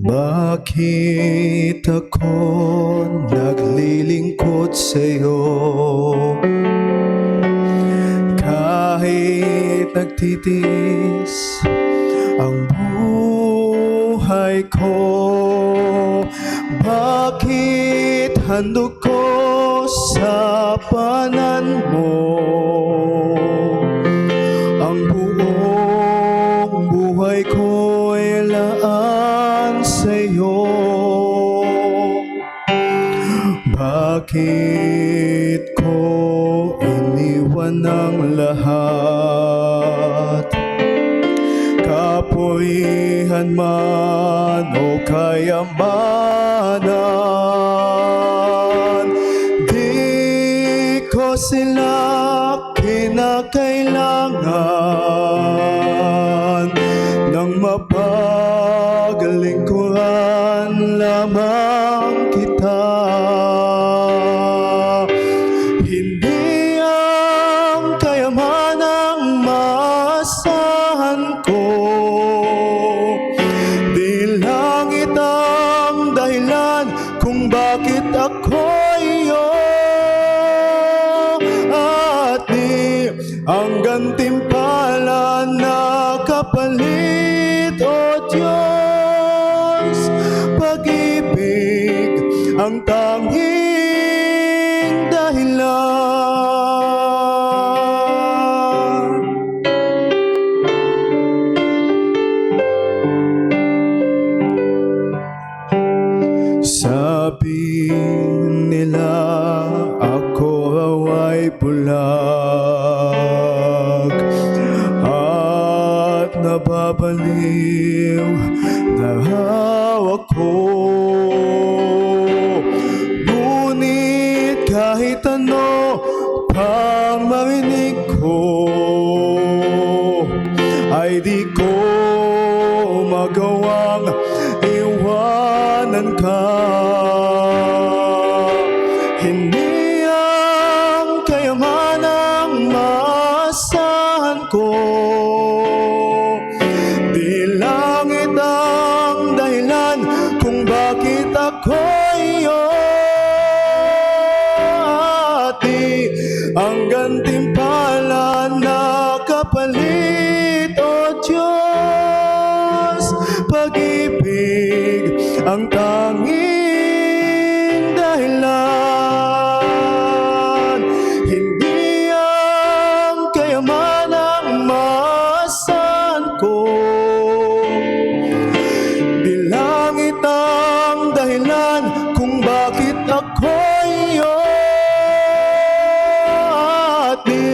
Bakit ako naglilingkod sa'yo? Kahit nagtitiis ang buhay ko, bakit handog ko sa panan mo ang buong buhay ko'y laan sa'yo? Bakit ko iniwan ang lahat? Kapulihan man o kayamanan, di ko sila kinakailangan. Nang mapaglingkuran lamang kita, hindi ang kayamanang maasahan ko, di langit ang dahilan kung bakit ako'y iyo, at di ang gantimpala na kapalit, o Diyos. Pag-ibig ang tanging dahilan. Sabi nila ako raw ay bulag at nababaliw na raw ako. Ngunit kahit ano pang marinig ko, ay di ko magawang iwanan ka. Hindi ang kayamanang maasahan ko, di langit ang dahilan kung bakit ako'y iyo, at di ang gantimpala na kapalit, o Diyos. Pag-ibig ang tanging dahilan, hindi ang kayamanang maasahan ko, di langit ang dahilan kung bakit ako'y iyo, at di